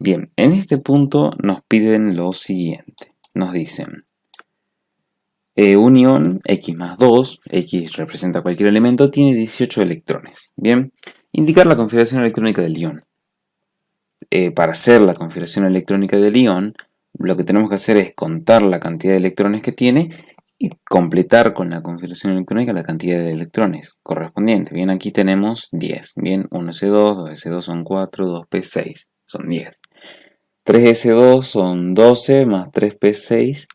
Bien, en este punto nos piden lo siguiente. Nos dicen unión X más 2, X representa cualquier elemento, tiene 18 electrones. Bien, indicar la configuración electrónica del ion. Para hacer la configuración electrónica del ion, lo que tenemos que hacer es contar la cantidad de electrones que tiene y completar con la configuración electrónica la cantidad de electrones correspondiente. Bien, aquí tenemos 10. Bien, 1s2, 2s2 son 4, 2p6 son 10. 3s2 son 12 más 3p6,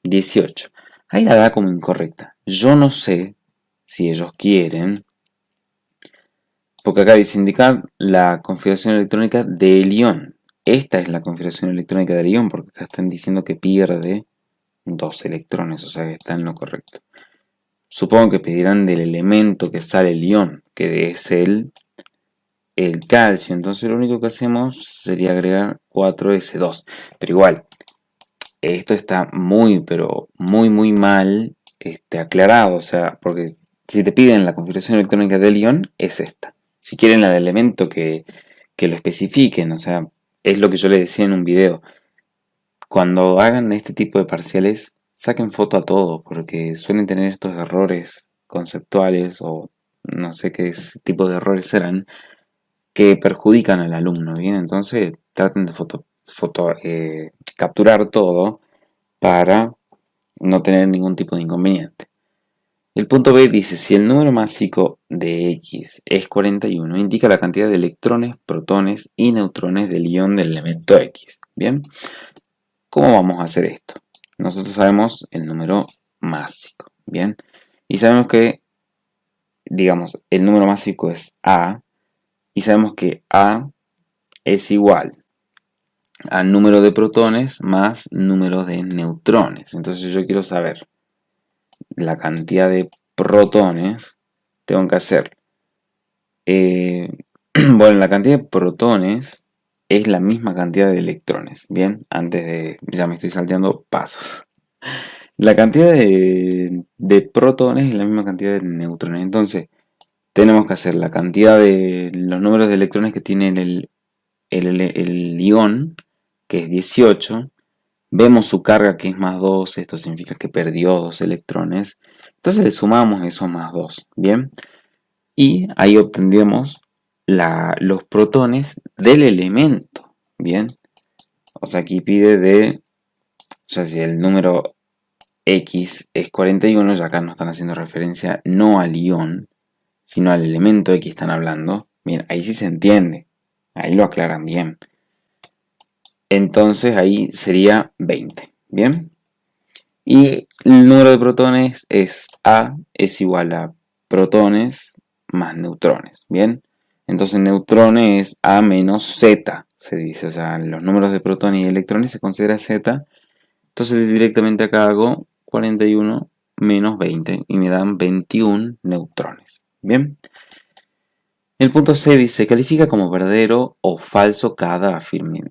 18. Ahí la da como incorrecta. Yo no sé si ellos quieren, porque acá dice indicar la configuración electrónica del ion. Esta es la configuración electrónica del ion, porque acá están diciendo que pierde 2 electrones, o sea que está en lo correcto. Supongo que pedirán del elemento que sale el ion, que es el calcio. Entonces lo único que hacemos sería agregar 4s2. Pero igual, esto está muy, pero muy mal aclarado. O sea, porque si te piden la configuración electrónica del ion, es esta. Si quieren la del elemento que lo especifiquen, o sea, es lo que yo les decía en un video. Cuando hagan este tipo de parciales, saquen foto a todo, porque suelen tener estos errores conceptuales o no sé qué tipo de errores serán, que perjudican al alumno, ¿bien? Entonces traten de capturar todo para no tener ningún tipo de inconveniente. El punto B dice, si el número másico de X es 41, indica la cantidad de electrones, protones y neutrones del ion del elemento X. ¿Bien? ¿Cómo vamos a hacer esto? Nosotros sabemos el número másico. ¿Bien? Y sabemos que, digamos, el número másico es A. Y sabemos que A es igual al número de protones más número de neutrones. Entonces yo quiero saber la cantidad de protones. Tengo que hacer bueno, la cantidad de protones es la misma cantidad de electrones. Bien, ya me estoy salteando pasos. La cantidad de protones es la misma cantidad de neutrones. Entonces tenemos que hacer la cantidad de los números de electrones que tiene el ion, que es 18. Vemos su carga, que es más 2, esto significa que perdió 2 electrones. Entonces le sumamos esos más 2, ¿bien? Y ahí obtendremos los protones del elemento, ¿bien? O sea, aquí pide o sea, si el número X es 41, ya acá no están haciendo referencia no al ion, sino al elemento X están hablando. Bien, ahí sí se entiende, ahí lo aclaran bien. Entonces ahí sería 20, ¿bien? Y el número de protones es A es igual a protones más neutrones, ¿bien? Entonces neutrones es A menos Z, se dice, o sea, los números de protones y electrones se considera Z. Entonces directamente acá hago 41 menos 20 y me dan 21 neutrones, ¿bien? El punto C dice, califica como verdadero o falso cada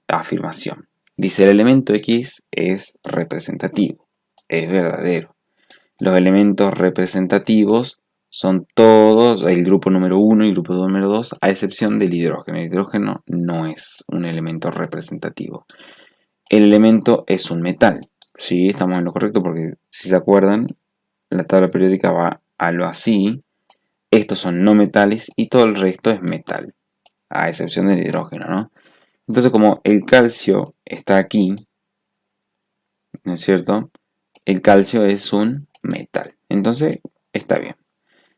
afirmación. Dice, el elemento X es representativo, es verdadero. Los elementos representativos son todos el grupo número 1 y el grupo número 2, a excepción del hidrógeno. El hidrógeno no es un elemento representativo. El elemento es un metal. Sí, estamos en lo correcto porque, si se acuerdan, la tabla periódica va algo así. Estos son no metales y todo el resto es metal, a excepción del hidrógeno, ¿no? Entonces, como el calcio está aquí, ¿no es cierto? El calcio es un metal. Entonces, está bien.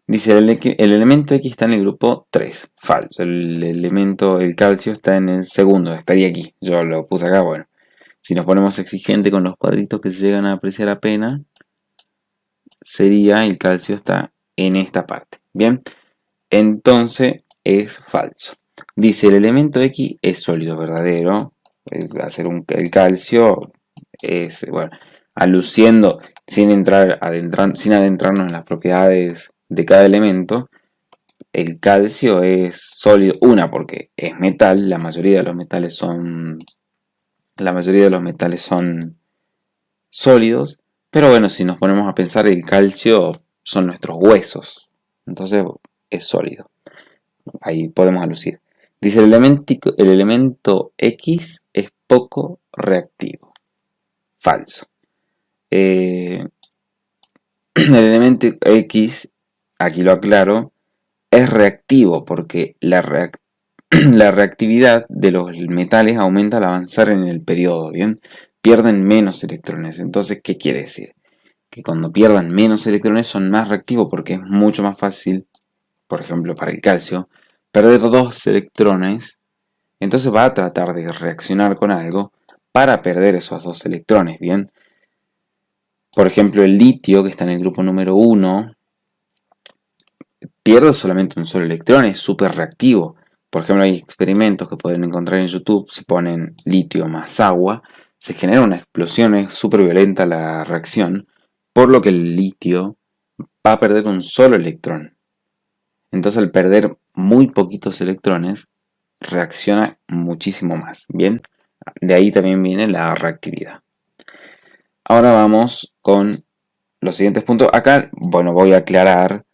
Dice, el elemento X está en el grupo 3. Falso. El calcio está en el segundo. Estaría aquí. Yo lo puse acá, bueno. Si nos ponemos exigente con los cuadritos que se llegan a apreciar apenas, sería el calcio está en esta parte. Bien. Entonces, es falso. Dice, el elemento X es sólido, verdadero. Va a ser el calcio es, bueno, aluciendo sin adentrarnos en las propiedades de cada elemento. El calcio es sólido, porque es metal, la mayoría de los metales son sólidos, pero bueno, si nos ponemos a pensar, el calcio son nuestros huesos, entonces es sólido, ahí podemos alucir. Dice, el elemento X es poco reactivo. Falso. El elemento X, aquí lo aclaro, es reactivo porque la reactividad de los metales aumenta al avanzar en el periodo, ¿bien? Pierden menos electrones. Entonces, ¿qué quiere decir? Que cuando pierdan menos electrones son más reactivos porque es mucho más fácil, por ejemplo, para el calcio, perder 2 electrones. Entonces va a tratar de reaccionar con algo para perder esos 2 electrones, ¿bien? Por ejemplo, el litio, que está en el grupo número 1, pierde solamente un solo electrón, es súper reactivo. Por ejemplo, hay experimentos que pueden encontrar en YouTube, si ponen litio más agua, se genera una explosión, es súper violenta la reacción, por lo que el litio va a perder un solo electrón. Entonces al perder muy poquitos electrones, reacciona muchísimo más, ¿bien? De ahí también viene la reactividad. Ahora vamos con los siguientes puntos. Acá, bueno, voy a aclarar.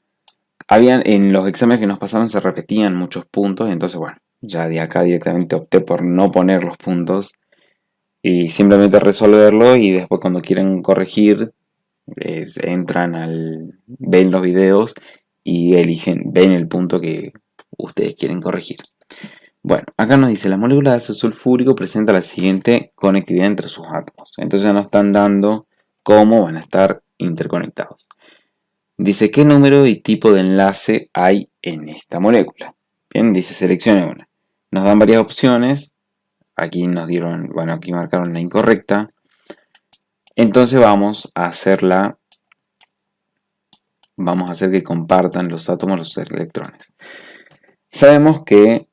En los exámenes que nos pasaron se repetían muchos puntos, entonces bueno, ya de acá directamente opté por no poner los puntos y simplemente resolverlo y después cuando quieren corregir ven los videos y ven el punto que ustedes quieren corregir. Bueno, acá nos dice la molécula de ácido sulfúrico presenta la siguiente conectividad entre sus átomos. Entonces ya nos están dando cómo van a estar interconectados. Dice qué número y tipo de enlace hay en esta molécula. Bien, dice seleccione una. Nos dan varias opciones. Aquí nos dieron, bueno, aquí marcaron la incorrecta. Entonces vamos a hacer que compartan los átomos los electrones. Sabemos que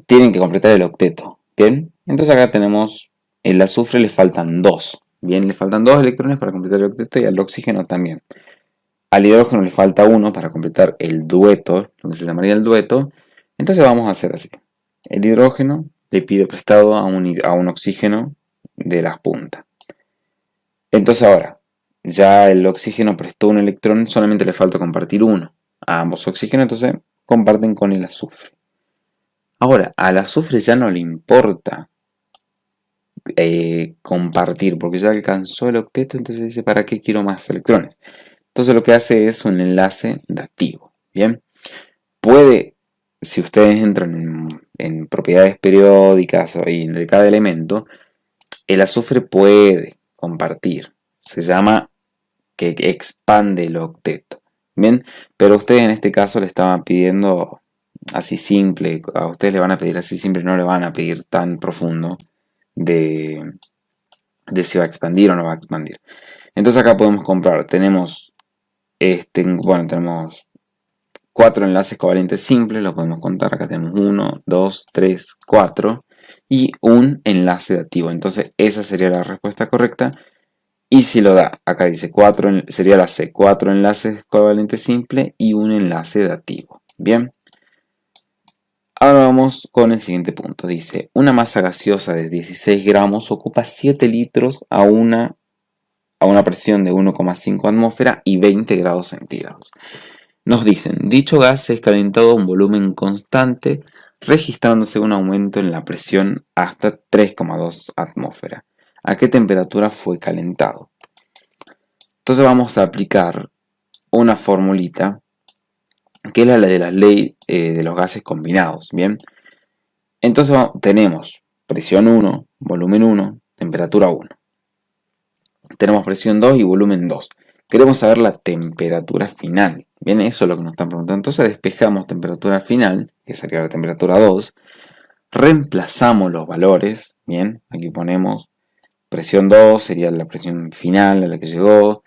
tienen que completar el octeto. Bien, entonces acá tenemos el azufre, le faltan 2. Bien, le faltan 2 electrones para completar el octeto y al oxígeno también. Al hidrógeno le falta 1 para completar el dueto, lo que se llamaría el dueto. Entonces vamos a hacer así. El hidrógeno le pide prestado a un oxígeno de las puntas. Entonces ahora, ya el oxígeno prestó un electrón, solamente le falta compartir uno. A ambos oxígenos entonces comparten con el azufre. Ahora, al azufre ya no le importa compartir, porque ya alcanzó el octeto, entonces dice, ¿para qué quiero más electrones? Entonces lo que hace es un enlace dativo. Bien, puede, si ustedes entran en propiedades periódicas de cada elemento, el azufre puede compartir. Se llama que expande el octeto. Bien, pero ustedes en este caso le estaban pidiendo así simple. A ustedes le van a pedir así simple, no le van a pedir tan profundo de, si va a expandir o no va a expandir. Entonces acá podemos comprar. Tenemos tenemos 4 enlaces covalentes simples, lo podemos contar. Acá tenemos 1, 2, 3, 4 y un enlace dativo. Entonces esa sería la respuesta correcta. Y si lo da, acá dice 4, sería la C, 4 enlaces covalentes simples y un enlace dativo. Bien. Ahora vamos con el siguiente punto. Dice, una masa gaseosa de 16 gramos ocupa 7 litros a una presión de 1,5 atmósfera y 20 grados centígrados. Nos dicen, dicho gas es calentado a un volumen constante, registrándose un aumento en la presión hasta 3,2 atmósferas. ¿A qué temperatura fue calentado? Entonces vamos a aplicar una formulita que es la de la ley de los gases combinados. Bien, entonces tenemos presión 1, volumen 1, temperatura 1. Tenemos presión 2 y volumen 2. Queremos saber la temperatura final. Bien, eso es lo que nos están preguntando. Entonces despejamos temperatura final, que sería la temperatura 2. Reemplazamos los valores. Bien, aquí ponemos presión 2, sería la presión final a la que llegó.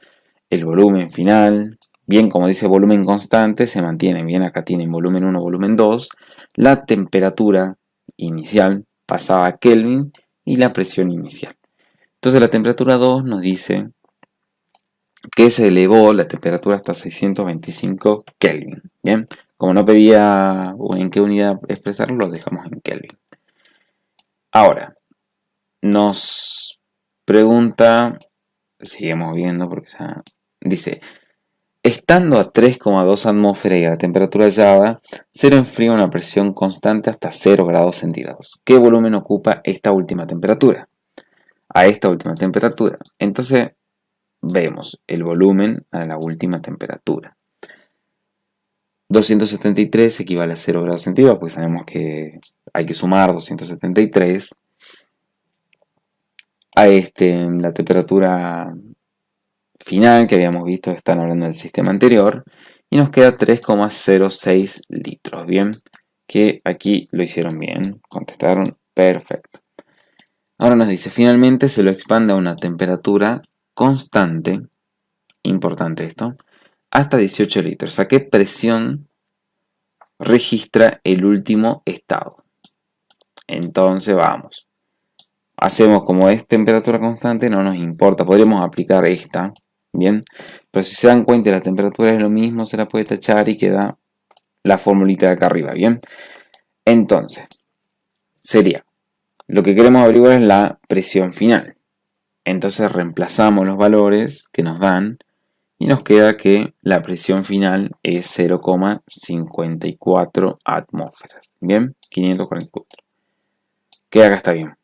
El volumen final. Bien, como dice volumen constante, se mantiene. Bien, acá tienen volumen 1, volumen 2. La temperatura inicial pasaba a Kelvin y la presión inicial. Entonces la temperatura 2 nos dice que se elevó la temperatura hasta 625 Kelvin. Bien, como no pedía en qué unidad expresarlo, lo dejamos en Kelvin. Ahora, nos pregunta, seguimos viendo porque dice, Estando a 3,2 atmósferas y a la temperatura hallada, 0 enfría a una presión constante hasta 0 grados centígrados. ¿Qué volumen ocupa esta última temperatura? A esta última temperatura. Entonces, vemos el volumen a la última temperatura. 273 equivale a 0 grados centígrados, pues sabemos que hay que sumar 273 a la temperatura final que habíamos visto, están hablando del sistema anterior, y nos queda 3,06 litros. Bien, que aquí lo hicieron bien, contestaron perfecto. Ahora nos dice, finalmente se lo expande a una temperatura constante, importante esto, hasta 18 litros. ¿A qué presión registra el último estado? Entonces vamos. Hacemos como es temperatura constante, no nos importa, podríamos aplicar esta, bien, pero si se dan cuenta la temperatura es lo mismo, se la puede tachar y queda la formulita de acá arriba, bien. Entonces, sería, lo que queremos averiguar es la presión final. Entonces reemplazamos los valores que nos dan y nos queda que la presión final es 0,54 atmósferas, bien, 544. Que acá está bien.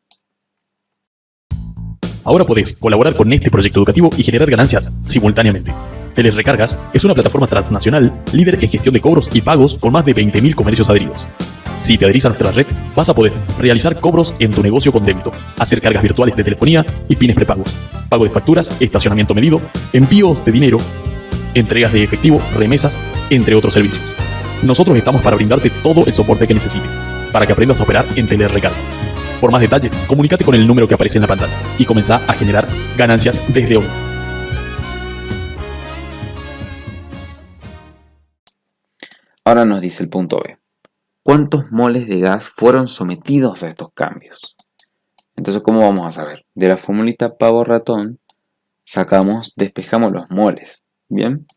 Ahora podés colaborar con este proyecto educativo y generar ganancias simultáneamente. Telerecargas es una plataforma transnacional líder en gestión de cobros y pagos con más de 20.000 comercios adheridos. Si te adherís a nuestra red, vas a poder realizar cobros en tu negocio con débito, hacer cargas virtuales de telefonía y pines prepagos, pago de facturas, estacionamiento medido, envíos de dinero, entregas de efectivo, remesas, entre otros servicios. Nosotros estamos para brindarte todo el soporte que necesites, para que aprendas a operar en Telerecargas. Por más detalles, comunícate con el número que aparece en la pantalla y comenzá a generar ganancias desde hoy. Ahora nos dice el punto B. ¿Cuántos moles de gas fueron sometidos a estos cambios? Entonces, ¿cómo vamos a saber? De la formulita pavo-ratón despejamos los moles. ¿Bien?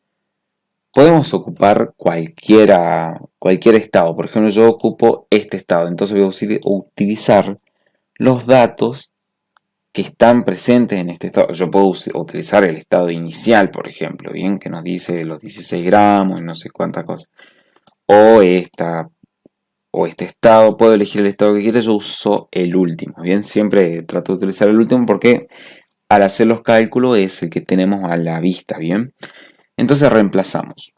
Podemos ocupar cualquier estado. Por ejemplo, yo ocupo este estado. Entonces voy a utilizar los datos que están presentes en este estado. Yo puedo utilizar el estado inicial, por ejemplo, bien, que nos dice los 16 gramos y no sé cuántas cosas. O este estado, puedo elegir el estado que quiera, yo uso el último, bien, siempre trato de utilizar el último porque al hacer los cálculos es el que tenemos a la vista, bien. Entonces reemplazamos.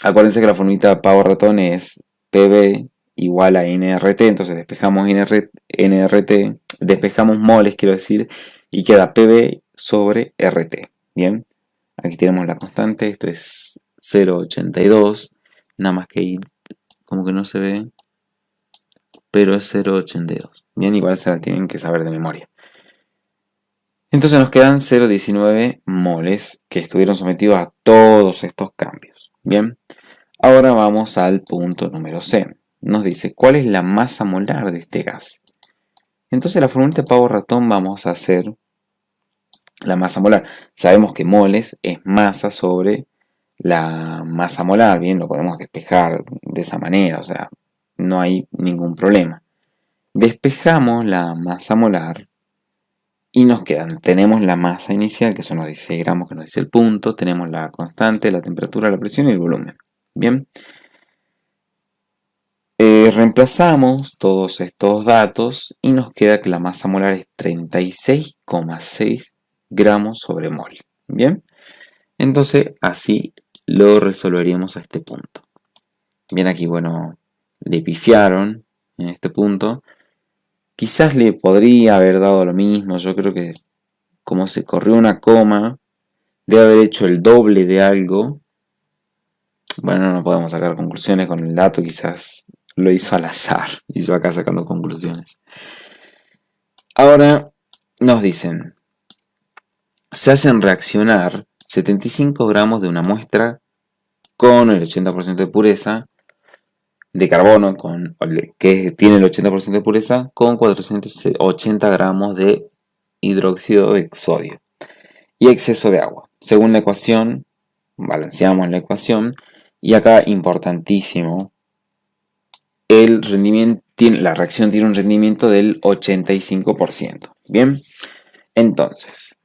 Acuérdense que la formulita pavo-ratón es PV igual a NRT, entonces despejamos NRT, despejamos moles, quiero decir, y queda PV sobre RT, bien. Aquí tenemos la constante, esto es 0,82, nada más que ir, como que no se ve, pero es 0,82, bien, igual se la tienen que saber de memoria. Entonces nos quedan 0,19 moles que estuvieron sometidos a todos estos cambios, bien. Ahora vamos al punto número C. Nos dice, ¿cuál es la masa molar de este gas? Entonces la formulita pavo-ratón vamos a hacer la masa molar. Sabemos que moles es masa sobre la masa molar. Bien, lo podemos despejar de esa manera, o sea, no hay ningún problema. Despejamos la masa molar y nos quedan, tenemos la masa inicial, que son los 16 gramos que nos dice el punto, tenemos la constante, la temperatura, la presión y el volumen. Bien. Reemplazamos todos estos datos y nos queda que la masa molar es 36,6 gramos sobre mol. Bien, entonces así lo resolveríamos a este punto. Bien, aquí, bueno, le pifiaron en este punto. Quizás le podría haber dado lo mismo. Yo creo que como se corrió una coma, debe haber hecho el doble de algo. Bueno, no podemos sacar conclusiones con el dato, quizás lo hizo al azar, hizo acá sacando conclusiones. Ahora nos dicen, se hacen reaccionar 75 gramos de una muestra con el 80% de pureza de carbono, que tiene el 80% de pureza, con 480 gramos de hidróxido de sodio y exceso de agua. Según la ecuación, balanceamos la ecuación y acá importantísimo, la reacción tiene un rendimiento del 85%. Bien, entonces,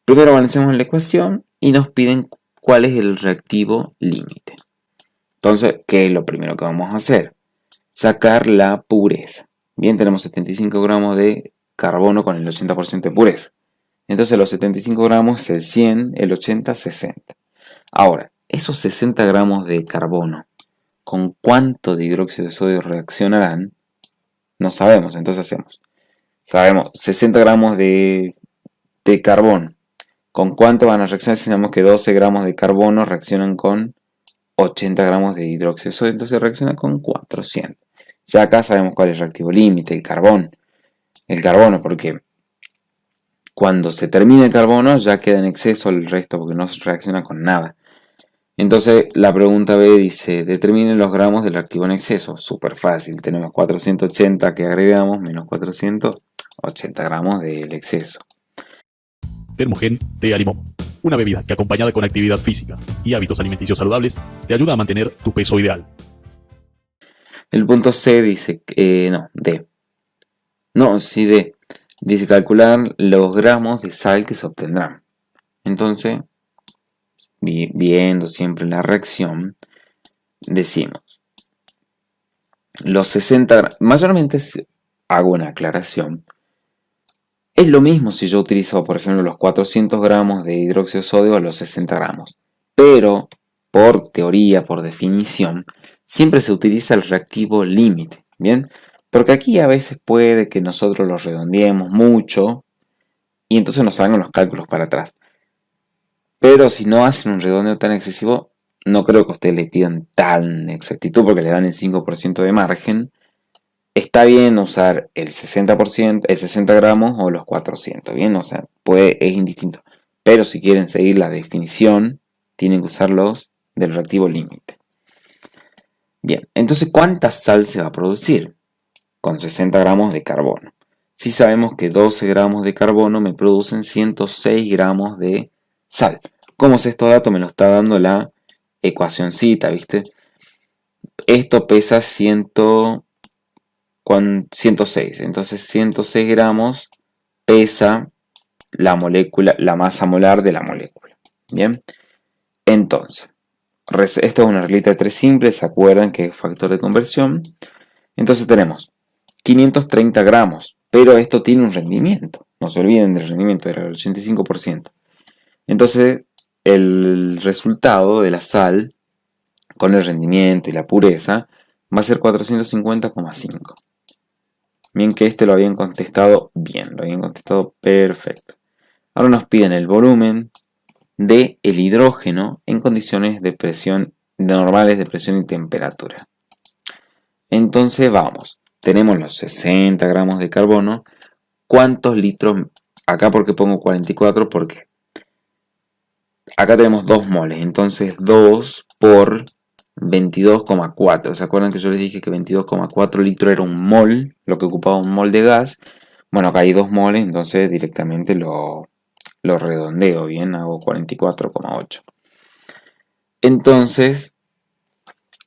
primero balanceamos la ecuación y nos piden cuál es el reactivo límite. Entonces, ¿qué es lo primero que vamos a hacer? Sacar la pureza. Bien, tenemos 75 gramos de carbono con el 80% de pureza. Entonces los 75 gramos es el 100, el 80, 60. Ahora, esos 60 gramos de carbono, ¿con cuánto de hidróxido de sodio reaccionarán? No sabemos, entonces sabemos 60 gramos de carbono. ¿Con cuánto van a reaccionar? Si sabemos que 12 gramos de carbono reaccionan con 80 gramos de hidróxido de sodio, entonces reacciona con 400. Ya acá sabemos cuál es el reactivo límite, el carbón. El carbono, porque cuando se termina el carbono ya queda en exceso el resto porque no se reacciona con nada. Entonces la pregunta B dice, determinen los gramos del reactivo en exceso. Súper fácil, tenemos 480 que agregamos menos 480 gramos del exceso. Termogen de Alimón. Una bebida que acompañada con actividad física y hábitos alimenticios saludables te ayuda a mantener tu peso ideal. El punto C dice, D. No, sí, D. Dice calcular los gramos de sal que se obtendrán. Entonces, viendo siempre la reacción, decimos, los 60 mayormente hago una aclaración. Es lo mismo si yo utilizo, por ejemplo, los 400 gramos de hidróxido de sodio a los 60 gramos. Pero, por teoría, por definición, siempre se utiliza el reactivo límite. ¿Bien? Porque aquí a veces puede que nosotros los redondeemos mucho y entonces nos salgan los cálculos para atrás. Pero si no hacen un redondeo tan excesivo, no creo que ustedes le pidan tan exactitud porque le dan el 5% de margen. Está bien usar el 60%, el 60 gramos o los 400, ¿bien? O sea, es indistinto. Pero si quieren seguir la definición, tienen que usar los del reactivo límite. Bien, entonces, ¿cuánta sal se va a producir? Con 60 gramos de carbono. Si sabemos que 12 gramos de carbono me producen 106 gramos de sal. ¿Cómo es este dato? Me lo está dando la ecuacioncita, ¿viste? Esto pesa 106. Entonces 106 gramos pesa la molécula, la masa molar de la molécula. Bien. Entonces, esto es una reglita de 3 simple. ¿Se acuerdan que es factor de conversión? Entonces tenemos 530 gramos, pero esto tiene un rendimiento. No se olviden del rendimiento, era el 85%. Entonces, el resultado de la sal, con el rendimiento y la pureza, va a ser 450,5. Bien que lo habían contestado bien, lo habían contestado perfecto. Ahora nos piden el volumen del hidrógeno en condiciones de presión normales de presión y temperatura. Entonces vamos. Tenemos los 60 gramos de carbono. ¿Cuántos litros? Acá porque pongo 44, porque acá tenemos 2 moles. Entonces 2 por 22,4. ¿Se acuerdan que yo les dije que 22,4 litros era un mol? Lo que ocupaba un mol de gas. Bueno, acá hay 2 moles, entonces directamente lo redondeo. Bien, hago 44,8. Entonces,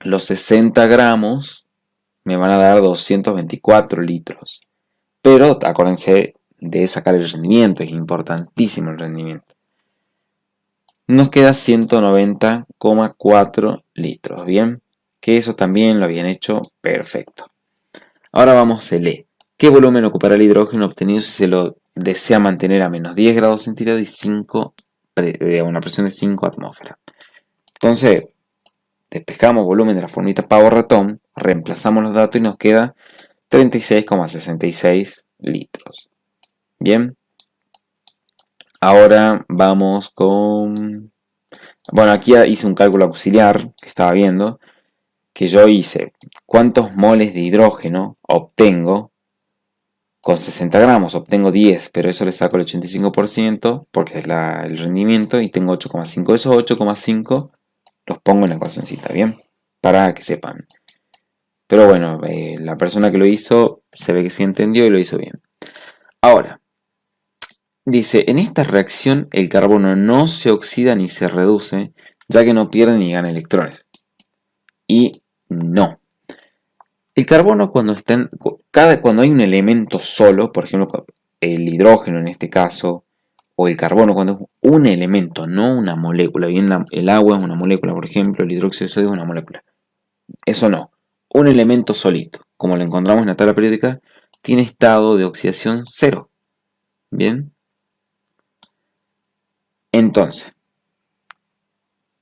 los 60 gramos me van a dar 224 litros. Pero acuérdense de sacar el rendimiento, es importantísimo el rendimiento. Nos queda 190,4 litros, ¿bien? Que eso también lo habían hecho perfecto. Ahora vamos al E. ¿Qué volumen ocupará el hidrógeno obtenido si se lo desea mantener a menos 10 grados centígrados y una presión de 5 atmósferas? Entonces, despejamos volumen de la formita pavo ratón, reemplazamos los datos y nos queda 36,66 litros. Bien. Ahora vamos con... Bueno, aquí hice un cálculo auxiliar que estaba viendo, que yo hice cuántos moles de hidrógeno obtengo con 60 gramos. Obtengo 10, pero eso le saco el 85% porque es el rendimiento y tengo 8,5. Esos 8,5 los pongo en la ecuacioncita, ¿bien? Para que sepan. Pero bueno, la persona que lo hizo se ve que sí entendió y lo hizo bien. Ahora, dice, en esta reacción el carbono no se oxida ni se reduce, ya que no pierde ni gana electrones. Y no. El carbono cuando hay un elemento solo, por ejemplo el hidrógeno en este caso, o el carbono, cuando es un elemento, no una molécula. Bien, el agua es una molécula, por ejemplo, el hidróxido de sodio es una molécula. Eso no. Un elemento solito, como lo encontramos en la tabla periódica, tiene estado de oxidación 0. Bien. Entonces,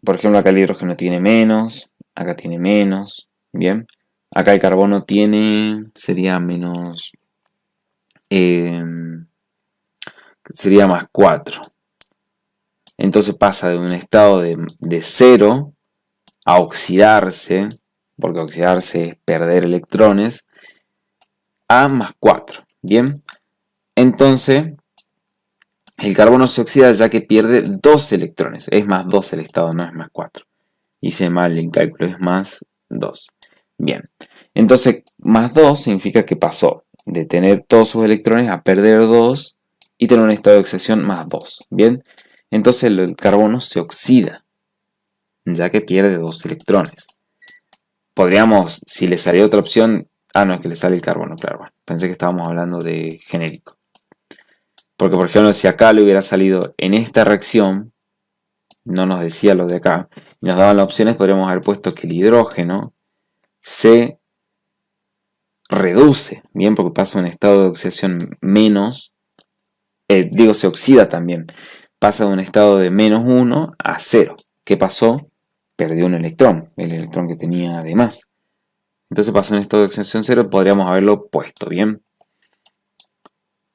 por ejemplo, acá el hidrógeno tiene menos, acá tiene menos. Bien. Acá el carbono sería menos, sería más 4. Entonces pasa de un estado de 0 a oxidarse, porque oxidarse es perder electrones, a más 4. Bien, entonces el carbono se oxida ya que pierde 2 electrones. Es más 2 el estado, no es más 4. Hice mal el cálculo, es más 2. Bien, entonces más 2 significa que pasó de tener todos sus electrones a perder 2 y tener un estado de oxidación más 2. Bien, entonces el carbono se oxida, ya que pierde 2 electrones. Podríamos, si le saliera otra opción, no, es que le sale el carbono, claro, bueno, pensé que estábamos hablando de genérico. Porque, por ejemplo, si acá le hubiera salido en esta reacción, no nos decía lo de acá, y nos daban las opciones, podríamos haber puesto que el hidrógeno se reduce, bien, porque pasa a un estado de oxidación menos, se oxida también, pasa de un estado de menos 1 a 0. ¿Qué pasó? Perdió un electrón, el electrón que tenía de más. Entonces pasó a un estado de oxidación 0, podríamos haberlo puesto, bien.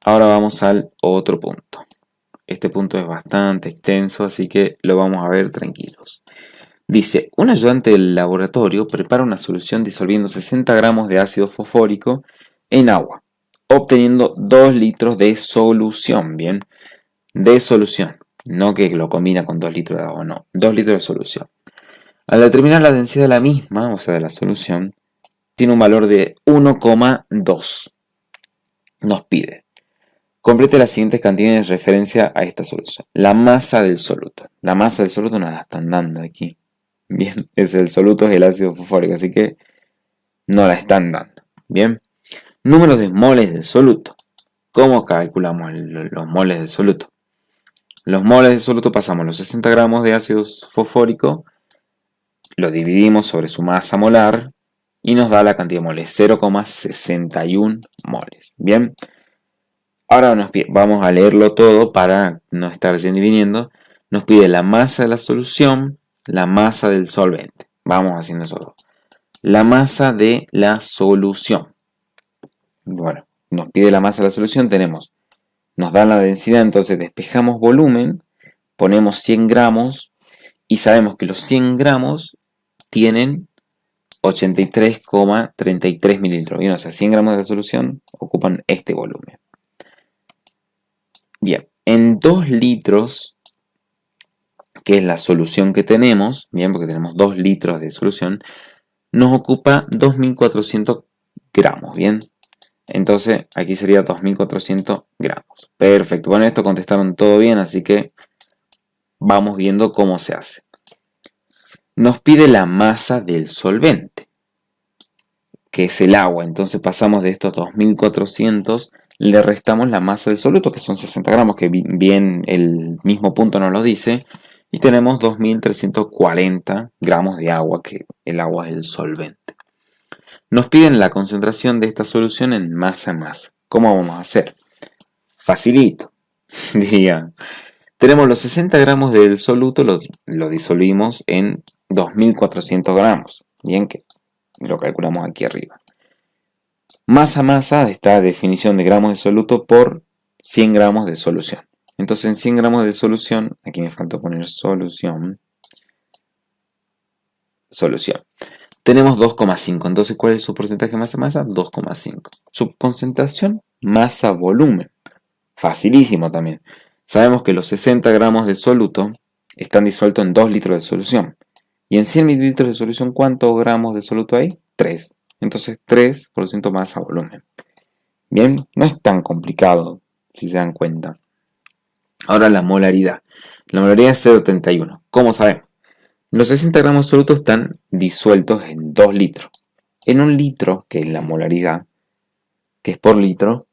Ahora vamos al otro punto. Este punto es bastante extenso, así que lo vamos a ver tranquilos. Dice, un ayudante del laboratorio prepara una solución disolviendo 60 gramos de ácido fosfórico en agua, obteniendo 2 litros de solución, bien, de solución, no que lo combina con 2 litros de agua, no, 2 litros de solución. Al determinar la densidad de la misma, o sea de la solución, tiene un valor de 1,2. Nos pide, complete las siguientes cantidades de referencia a esta solución. La masa del soluto. La masa del soluto nos la están dando aquí. Bien, el soluto es el ácido fosfórico, así que no la están dando. Bien. Números de moles del soluto. ¿Cómo calculamos los moles del soluto? Los moles del soluto pasamos los 60 gramos de ácido fosfórico, lo dividimos sobre su masa molar y nos da la cantidad de moles, 0,61 moles. Bien. Ahora vamos a leerlo todo para no estar yendo y viniendo. Nos pide la masa de la solución, la masa del solvente. Vamos haciendo eso todo. La masa de la solución. Bueno, nos pide la masa de la solución, nos dan la densidad, entonces despejamos volumen, ponemos 100 gramos y sabemos que los 100 gramos tienen 83,33 mililitros. Bien, o sea, 100 gramos de la solución ocupan este volumen. Bien, en 2 litros, que es la solución que tenemos, bien, porque tenemos 2 litros de solución, nos ocupa 2400 gramos, bien. Entonces, aquí sería 2400 gramos. Perfecto, bueno, esto contestaron todo bien, así que vamos viendo cómo se hace. Nos pide la masa del solvente, que es el agua. Entonces pasamos de estos 2400, le restamos la masa del soluto, que son 60 gramos, que bien el mismo punto nos lo dice, y tenemos 2340 gramos de agua, que el agua es el solvente. Nos piden la concentración de esta solución en masa en masa. ¿Cómo vamos a hacer? Facilito, diría. Tenemos los 60 gramos del soluto, lo disolvimos en 2400 gramos. Bien, que lo calculamos aquí arriba. Masa a masa, esta definición de gramos de soluto por 100 gramos de solución. Entonces en 100 gramos de solución, aquí me faltó poner solución. Tenemos 2,5. Entonces, ¿cuál es su porcentaje de masa a masa? 2,5. Su concentración, masa volumen. Facilísimo también. Sabemos que los 60 gramos de soluto están disueltos en 2 litros de solución. Y en 100 mililitros de solución, ¿cuántos gramos de soluto hay? 3. Entonces 3% masa volumen. Bien, no es tan complicado si se dan cuenta. Ahora la molaridad. La molaridad es 0,31. ¿Cómo sabemos? Los 60 gramos de soluto están disueltos en 2 litros. En 1 litro, que es la molaridad, que es por litro,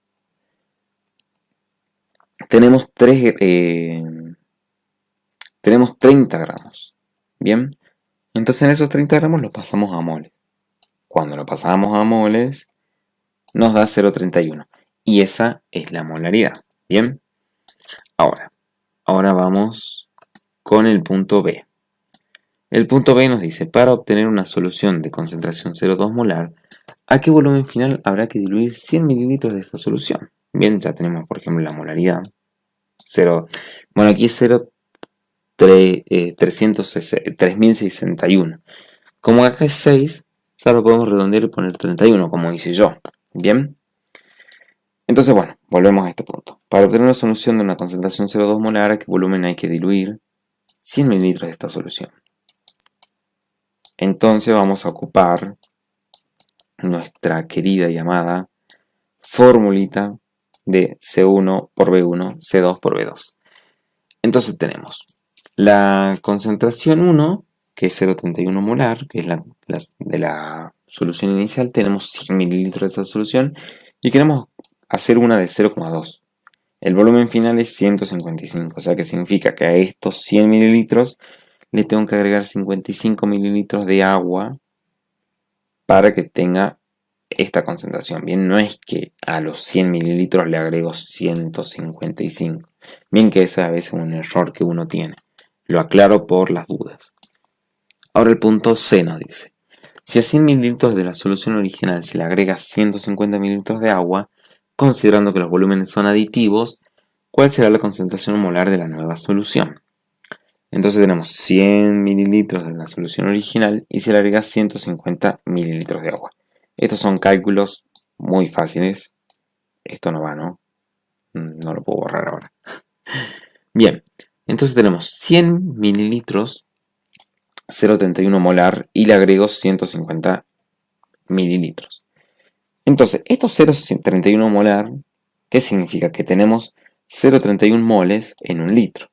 tenemos 30 gramos. Bien, entonces en esos 30 gramos los pasamos a moles. Cuando lo pasamos a moles, nos da 0,31. Y esa es la molaridad. Bien, ahora vamos con el punto B. El punto B nos dice, para obtener una solución de concentración 0,2 molar, ¿a qué volumen final habrá que diluir 100 mililitros de esta solución? Bien, ya tenemos, por ejemplo, la molaridad. Bueno, aquí es 3061. Como acá es 6, ya lo podemos redondear y poner 31, como hice yo. Bien. Entonces, bueno, volvemos a este punto. Para obtener una solución de una concentración 0,2 molar, ¿a qué volumen hay que diluir 100 mililitros de esta solución? Entonces vamos a ocupar nuestra querida y amada formulita de C1 por B1, C2 por B2. Entonces tenemos la concentración 1, que es 0,31 molar, que es de la solución inicial. Tenemos 100 mililitros de esa solución y queremos hacer una de 0,2. El volumen final es 155, o sea que significa que a estos 100 mililitros le tengo que agregar 55 mililitros de agua para que tenga esta concentración. Bien, no es que a los 100 mililitros le agrego 155. Bien, que ese a veces es un error que uno tiene. Lo aclaro por las dudas. Ahora el punto C nos dice, si a 100 mililitros de la solución original se le agrega 150 mililitros de agua, considerando que los volúmenes son aditivos, ¿cuál será la concentración molar de la nueva solución? Entonces tenemos 100 mililitros de la solución original y se le agrega 150 mililitros de agua. Estos son cálculos muy fáciles. Esto no va, ¿no? No lo puedo borrar ahora. Bien, entonces tenemos 100 mililitros, 0,31 molar y le agrego 150 mililitros. Entonces, estos 0,31 molar, ¿qué significa? Que tenemos 0,31 moles en un litro.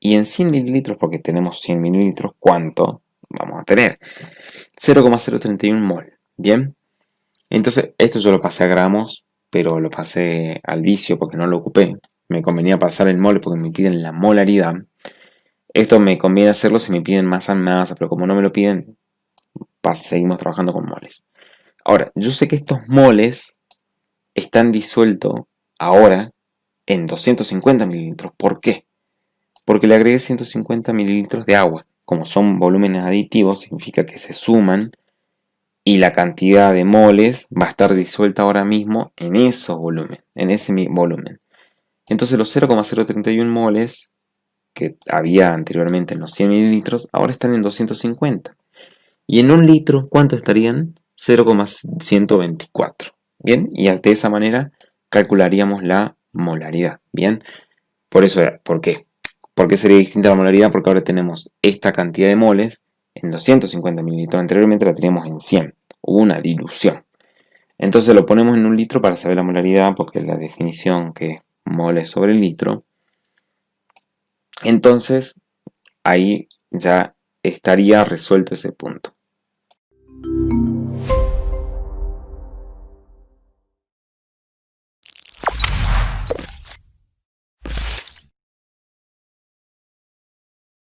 Y en 100 mililitros, porque tenemos 100 mililitros, ¿cuánto vamos a tener? 0,031 mol. Bien. Entonces, esto yo lo pasé a gramos, pero lo pasé al vicio porque no lo ocupé. Me convenía pasar el mol porque me piden la molaridad. Esto me conviene hacerlo si me piden masa en masa, pero como no me lo piden, seguimos trabajando con moles. Ahora, yo sé que estos moles están disueltos ahora en 250 mililitros. ¿Por qué? Porque le agregué 150 mililitros de agua. Como son volúmenes aditivos, significa que se suman y la cantidad de moles va a estar disuelta ahora mismo en ese volumen. Entonces los 0,031 moles que había anteriormente en los 100 mililitros, ahora están en 250. Y en un litro, ¿cuánto estarían? 0,124. Bien, y de esa manera calcularíamos la molaridad. Bien, por eso era, ¿por qué? ¿Por qué sería distinta la molaridad? Porque ahora tenemos esta cantidad de moles en 250 mililitros. Anteriormente la teníamos en 100. Hubo una dilución. Entonces lo ponemos en un litro para saber la molaridad, porque es la definición que es moles sobre litro. Entonces ahí ya estaría resuelto ese punto.